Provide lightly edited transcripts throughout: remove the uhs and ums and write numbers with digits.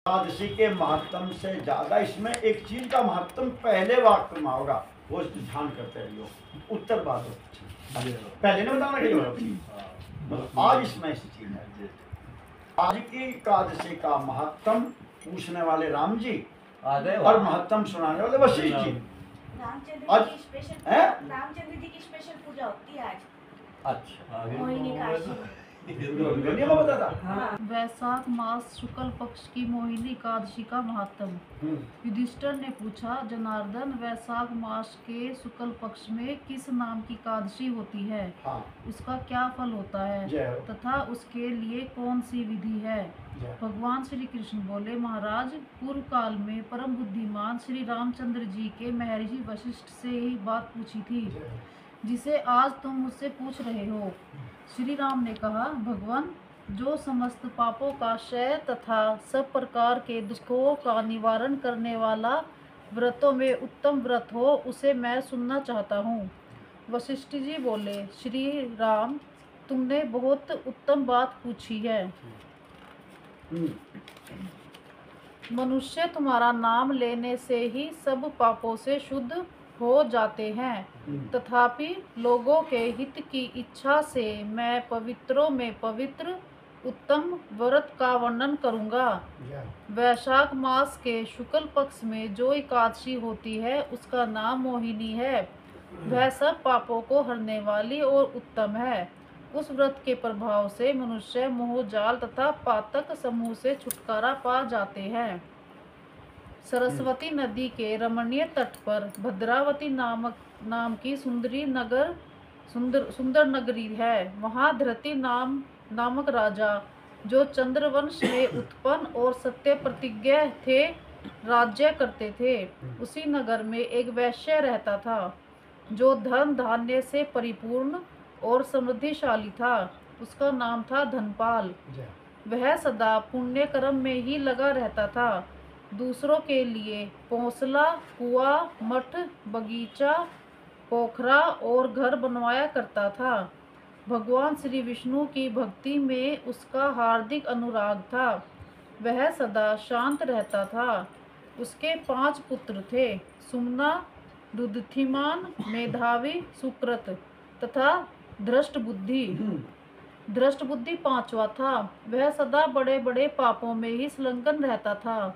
एकादशी के महत्व से ज्यादा इसमें एक चीज का महत्व पहले वाक्य में होगा, वो ध्यान करते रहियो। उत्तर बात पहले ने बताना कि आज इसमें ऐसी चीज है। आज की एकादशी का महत्व पूछने वाले राम जी और महत्व सुनाने वाले वशिष्ठ जी। रामचंद्र जी की स्पेशल पूजा होती है आज। अच्छा, मोहिनी काशी वैशाख मास शुक्ल पक्ष की मोहिनी एकादशी का महत्व। युधिष्ठिर ने पूछा, जनार्दन, वैशाख मास के शुक्ल पक्ष में किस नाम की एकादशी होती है? उसका क्या फल होता है तथा उसके लिए कौन सी विधि है? भगवान श्री कृष्ण बोले, महाराज, पूर्व काल में परम बुद्धिमान श्री रामचंद्र जी के महर्षि वशिष्ठ से ही बात पूछी थी, जिसे आज तुम मुझसे पूछ रहे हो। श्री राम ने कहा, भगवान, जो समस्त पापों का क्षय तथा सब प्रकार के दुखों का निवारण करने वाला व्रतों में उत्तम व्रत हो, उसे मैं सुनना चाहता हूँ। वशिष्ठ जी बोले, श्री राम, तुमने बहुत उत्तम बात पूछी है। मनुष्य तुम्हारा नाम लेने से ही सब पापों से शुद्ध हो जाते हैं, तथापि लोगों के हित की इच्छा से मैं पवित्रों में पवित्र उत्तम व्रत का वर्णन करूंगा। वैशाख मास के शुक्ल पक्ष में जो एकादशी होती है, उसका नाम मोहिनी है। वह सब पापों को हरने वाली और उत्तम है। उस व्रत के प्रभाव से मनुष्य मोह जाल तथा पातक समूह से छुटकारा पा जाते हैं। सरस्वती नदी के रमणीय तट पर भद्रावती नाम की सुंदर नगरी है। वहाँ धृति नामक राजा, जो चंद्रवंश में उत्पन्न और सत्य प्रतिज्ञ थे, राज्य करते थे। उसी नगर में एक वैश्य रहता था, जो धन धान्य से परिपूर्ण और समृद्धिशाली था। उसका नाम था धनपाल। वह सदा पुण्य कर्म में ही लगा रहता था। दूसरों के लिए पौंसला, कुआं, मठ, बगीचा, पोखरा और घर बनवाया करता था। भगवान श्री विष्णु की भक्ति में उसका हार्दिक अनुराग था। वह सदा शांत रहता था। उसके 5 पुत्र थे, सुमना, रुद्धिमान, मेधावी, सुकृत तथा धृष्ट बुद्धि। धृष्ट बुद्धि 5वां था। वह सदा बड़े बड़े पापों में ही संलग्न रहता था।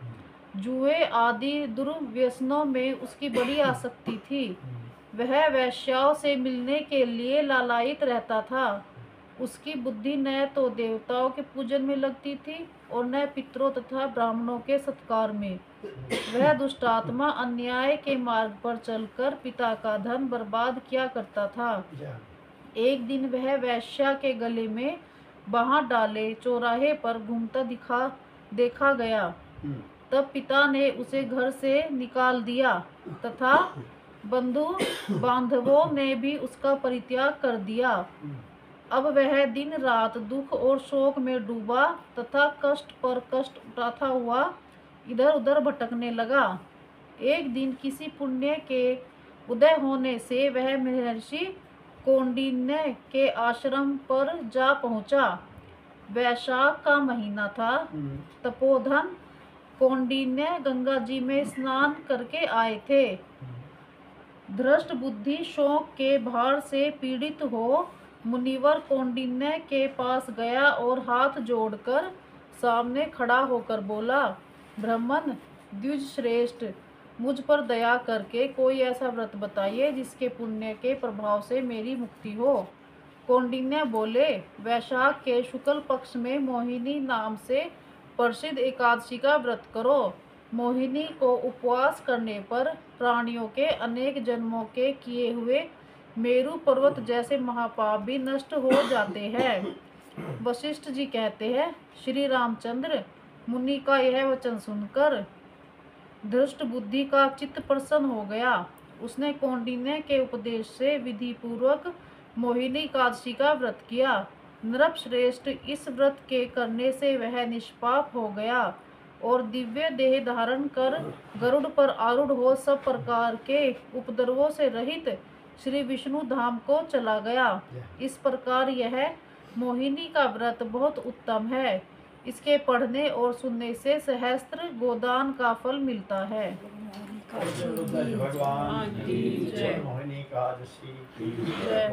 जुए आदि दुर्व्यसनों में उसकी बड़ी आसक्ति थी। वह वैश्याओं से मिलने के लिए लालायित रहता था। उसकी बुद्धि न तो देवताओं के पूजन में लगती थी और न पितरों तथा ब्राह्मणों के सत्कार में। वह दुष्टात्मा अन्याय के मार्ग पर चलकर पिता का धन बर्बाद किया करता था। एक दिन वह वैश्या के गले में बाहर डाले चौराहे पर घूमता देखा गया। तब पिता ने उसे घर से निकाल दिया तथा बंधु बांधवों ने भी उसका परित्याग कर दिया। अब वह दिन रात दुख और शोक में डूबा तथा कष्ट पर कष्ट उठाता हुआ इधर उधर भटकने लगा। एक दिन किसी पुण्य के उदय होने से वह महर्षि कौंडिन्य के आश्रम पर जा पहुंचा। वैशाख का महीना था। तपोधन कौंडिन्य गंगा जी में स्नान करके आए थे। धृष्ट बुद्धि शोक के भार से पीड़ित हो मुनिवर कौंडिन्य के पास गया और हाथ जोड़कर सामने खड़ा होकर बोला, ब्राह्मण द्विज श्रेष्ठ, मुझ पर दया करके कोई ऐसा व्रत बताइए जिसके पुण्य के प्रभाव से मेरी मुक्ति हो। कौंडिन्य बोले, वैशाख के शुक्ल पक्ष में मोहिनी नाम से प्रसिद्ध एकादशी का व्रत करो। मोहिनी को उपवास करने पर प्राणियों के अनेक जन्मों के किए हुए मेरु पर्वत जैसे महापाप भी नष्ट हो जाते हैं। वशिष्ठ जी कहते हैं, श्री रामचंद्र, मुनि का यह वचन सुनकर धृष्ट बुद्धि का चित्त प्रसन्न हो गया। उसने कौंडिन्य के उपदेश से विधि पूर्वक मोहिनी एकादशी का व्रत किया। नृप श्रेष्ठ, इस व्रत के करने से वह निष्पाप हो गया और दिव्य देह धारण कर गरुड़ पर आरूढ़ हो सब प्रकार के उपद्रवों से रहित श्री विष्णु धाम को चला गया। इस प्रकार यह मोहिनी का व्रत बहुत उत्तम है। इसके पढ़ने और सुनने से सहस्त्र गोदान का फल मिलता है। भगवान की जय। मोहिनी एकादशी की जय।